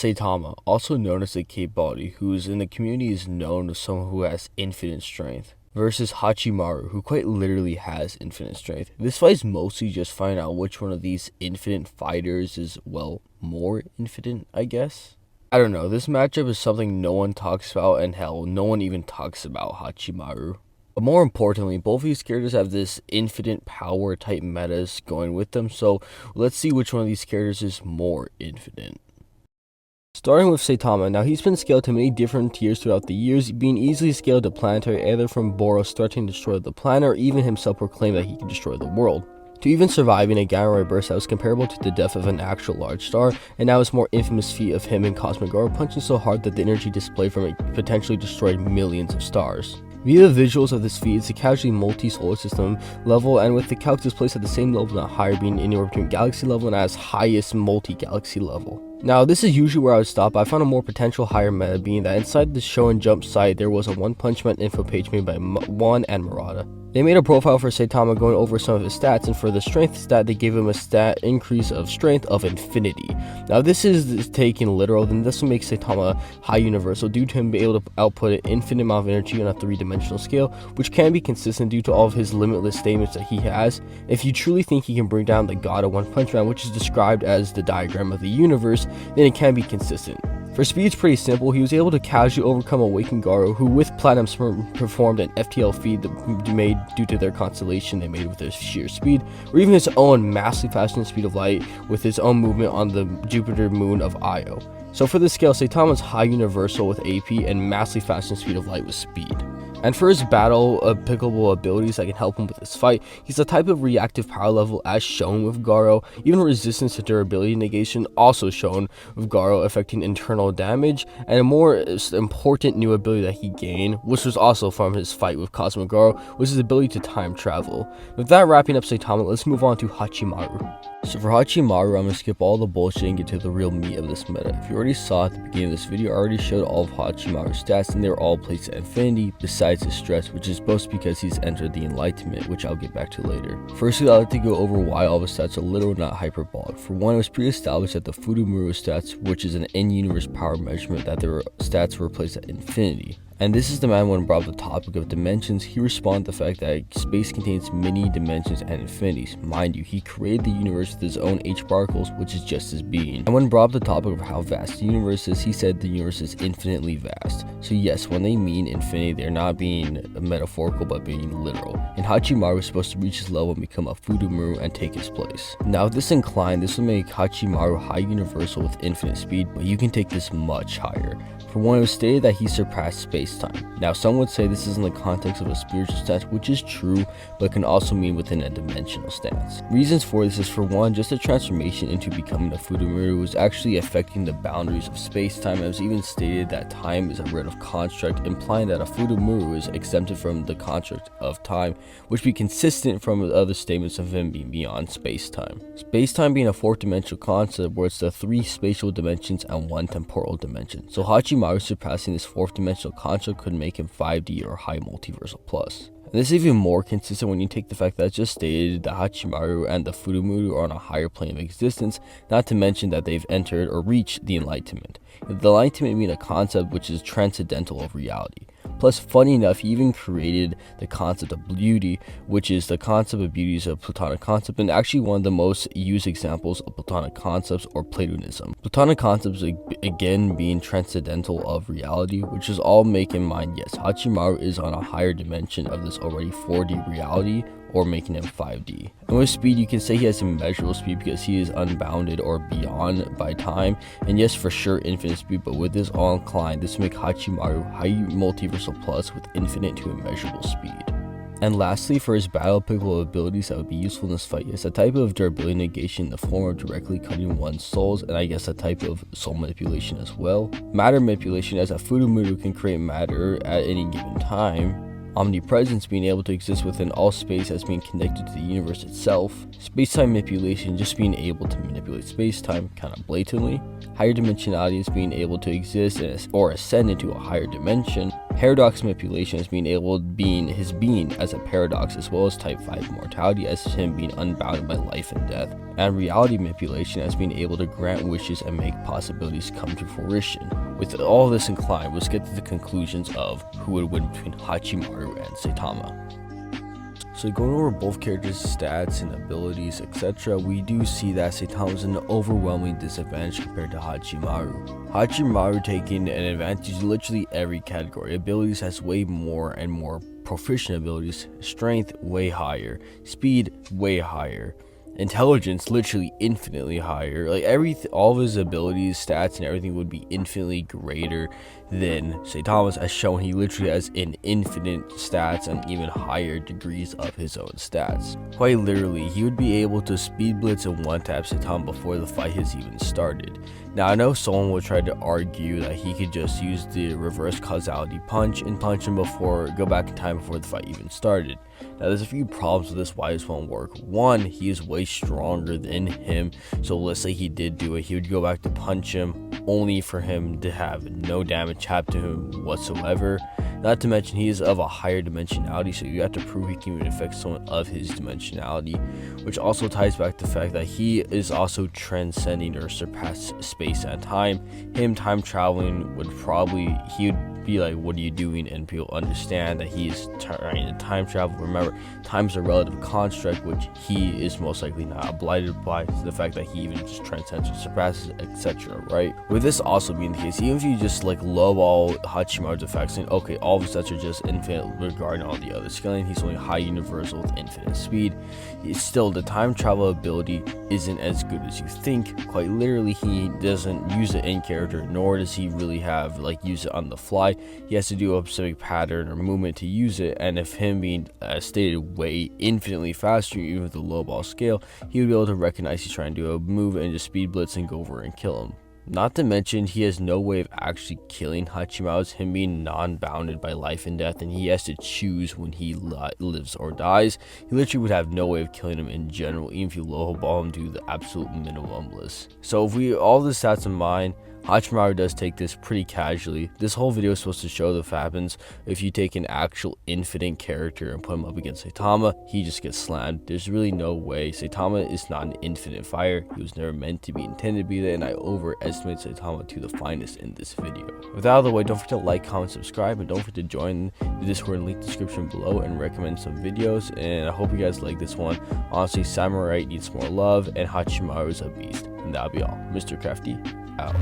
Saitama, also known as the Cape Body, who is in the community is known as someone who has infinite strength, versus Hachimaru, who quite literally has infinite strength. This fight is mostly just finding out which one of these infinite fighters is, well, more infinite, I guess. I don't know, this matchup is something no one talks about, and hell, no one even talks about Hachimaru. But more importantly, both of these characters have this infinite power type metas going with them, so let's see which one of these characters is more infinite. Starting with Saitama, now he's been scaled to many different tiers throughout the years, being easily scaled to planetary either from Boros starting to destroy the planet or even himself proclaiming that he can destroy the world, to even surviving a gamma ray burst that was comparable to the death of an actual large star, and now his more infamous feat of him and Cosmic Garo punching so hard that the energy displayed from it potentially destroyed millions of stars. Via the visuals of this feat, it's a casually multi-solar system level, and with the calculus placed at the same level, not higher, being anywhere between galaxy level and as highest multi-galaxy level. Now, this is usually where I would stop, but I found a more potential higher meta being that inside the Show and Jump site, there was a One Punch Man info page made by One and Murata. They made a profile for Saitama going over some of his stats, and for the strength stat, they gave him a stat increase of strength of infinity. Now, this is taken literal, then this will make Saitama high universal due to him being able to output an infinite amount of energy on a 3-dimensional scale, which can be consistent due to all of his limitless statements that he has. If you truly think he can bring down the god of One Punch Man, which is described as the diagram of the universe, then it can be consistent. For speed, it's pretty simple. He was able to casually overcome Awakened Garo, who with Platinum Sperm performed an FTL feat made due to their constellation they made with their sheer speed, or even his own massively faster speed of light with his own movement on the Jupiter moon of Io. So for this scale, Saitama's high universal with AP and massively faster speed of light with speed. And for his battle applicable abilities that can help him with this fight, he's a type of reactive power level as shown with Garo, even resistance to durability negation also shown with Garo affecting internal damage, and a more important new ability that he gained, which was also from his fight with Cosmic Garo, was his ability to time travel. With that wrapping up Saitama, let's move on to Hachimaru. So for Hachimaru, I'm going to skip all the bullshit and get to the real meat of this meta. If you already saw at the beginning of this video, I already showed all of Hachimaru's stats and they were all placed at infinity besides his stress, which is both because he's entered the enlightenment, which I'll get back to later. Firstly, I'd like to go over why all of his stats are literal, not hyperbolic. For one, it was pre-established that the Fudumuru stats, which is an in-universe power measurement, that their stats were placed at infinity. And this is the man when brought up the topic of dimensions, he responded to the fact that space contains many dimensions and infinities. Mind you, he created the universe with his own H particles, which is just his being. And when brought up the topic of how vast the universe is, he said the universe is infinitely vast. So yes, when they mean infinity, they're not being metaphorical, but being literal. And Hachimaru is supposed to reach his level and become a Fudumuru and take his place. Now with this incline, this will make Hachimaru high universal with infinite speed, but you can take this much higher. For one, it was stated that he surpassed space-time. Now, some would say this is in the context of a spiritual stance, which is true, but can also mean within a dimensional stance. Reasons for this is, for one, just a transformation into becoming a Fudumuru was actually affecting the boundaries of space-time. It was even stated that time is a relative construct, implying that a Fudumuru is exempted from the construct of time, which would be consistent from the other statements of him being beyond space-time. Space-time being a fourth-dimensional concept where it's the 3 spatial dimensions and 1 temporal dimension. So Hachimaru surpassing this 4th dimensional construct could make him 5D or high multiversal plus. And this is even more consistent when you take the fact that I just stated that Hachimaru and the Fudumuru are on a higher plane of existence, not to mention that they've entered or reached the enlightenment. The enlightenment being a concept which is transcendental of reality. Plus, funny enough, he even created the concept of beauty, which is the concept of beauty is a Platonic concept, and actually one of the most used examples of Platonic concepts or Platonism. Platonic concepts, again, being transcendental of reality, which is all make in mind, yes, Hachimaru is on a higher dimension of this already 4D reality, or making him 5D. And with speed, you can say he has immeasurable speed because he is unbounded or beyond by time, and yes, for sure infinite speed, but with this all inclined, this will make Hachimaru high multiversal plus with infinite to immeasurable speed. And lastly, for his battle applicable abilities that would be useful in this fight is a type of durability negation in the form of directly cutting one's souls, and I guess a type of soul manipulation as well. Matter manipulation, as a Fudumuru can create matter at any given time. Omnipresence, being able to exist within all space as being connected to the universe itself. Space-time manipulation, just being able to manipulate space-time kind of blatantly. Higher dimensionality is being able to exist or ascend into a higher dimension. Paradox manipulation as being his being as a paradox, as well as type 5 mortality as him being unbounded by life and death, and reality manipulation as being able to grant wishes and make possibilities come to fruition. With all this inclined, let's get to the conclusions of who would win between Hachimaru and Saitama. So going over both characters' stats and abilities, etc., we do see that Saitama is an overwhelming disadvantage compared to Hachimaru. Hachimaru taking an advantage in literally every category. Abilities has way more and more proficient abilities, strength way higher, speed way higher, intelligence literally infinitely higher. Like all of his abilities, stats, and everything would be infinitely greater than Saitama's, as shown he literally has an infinite stats and even higher degrees of his own stats. Quite literally, he would be able to speed blitz and one-tap Saitama before the fight has even started. Now, I know someone will try to argue that he could just use the reverse causality punch and punch him go back in time before the fight even started. Now, there's a few problems with this why this won't work. One, he is way stronger than him, so let's say he did do it, he would go back to punch him only for him to have no damage happen to him whatsoever. Not to mention he is of a higher dimensionality, so you have to prove he can even affect someone of his dimensionality, which also ties back to the fact that he is also transcending or surpass space and time. Him time traveling would he would be like, what are you doing? And people understand that he is trying to time travel. Remember, time is a relative construct, which he is most likely not obliged by, to the fact that he even just transcends or surpasses, etc. Right? With this also being the case, even if you just like lowball Hachimaru's effects, saying okay, all of his stats are just infinite regarding all the other scaling, he's only high universal with infinite speed, still the time travel ability isn't as good as you think. Quite literally, he doesn't use it in character, nor does he really have use it on the fly. He has to do a specific pattern or movement to use it, and if him being stated way infinitely faster, even with the low ball scale, he would be able to recognize he's trying to do a move and just speed blitz and go over and kill him. Not to mention, he has no way of actually killing Hachimaru, him being non-bounded by life and death, and he has to choose when he lives or dies. He literally would have no way of killing him in general, even if you low ball him to the absolute minimum list. So if we all the stats in mind, Hachimaru does take this pretty casually. This whole video is supposed to show the happens if you take an actual infinite character and put him up against Saitama, he just gets slammed. There's really no way. Saitama is not an infinite fire. He was never meant to be, intended to be that, and I overestimate Saitama to the finest in this video. With that out of the way, don't forget to like, comment, subscribe, and don't forget to join the Discord link description below and recommend some videos. And I hope you guys like this one. Honestly, Samurai needs more love, and Hachimaru is a beast. And that'll be all. Mr. Crafty out.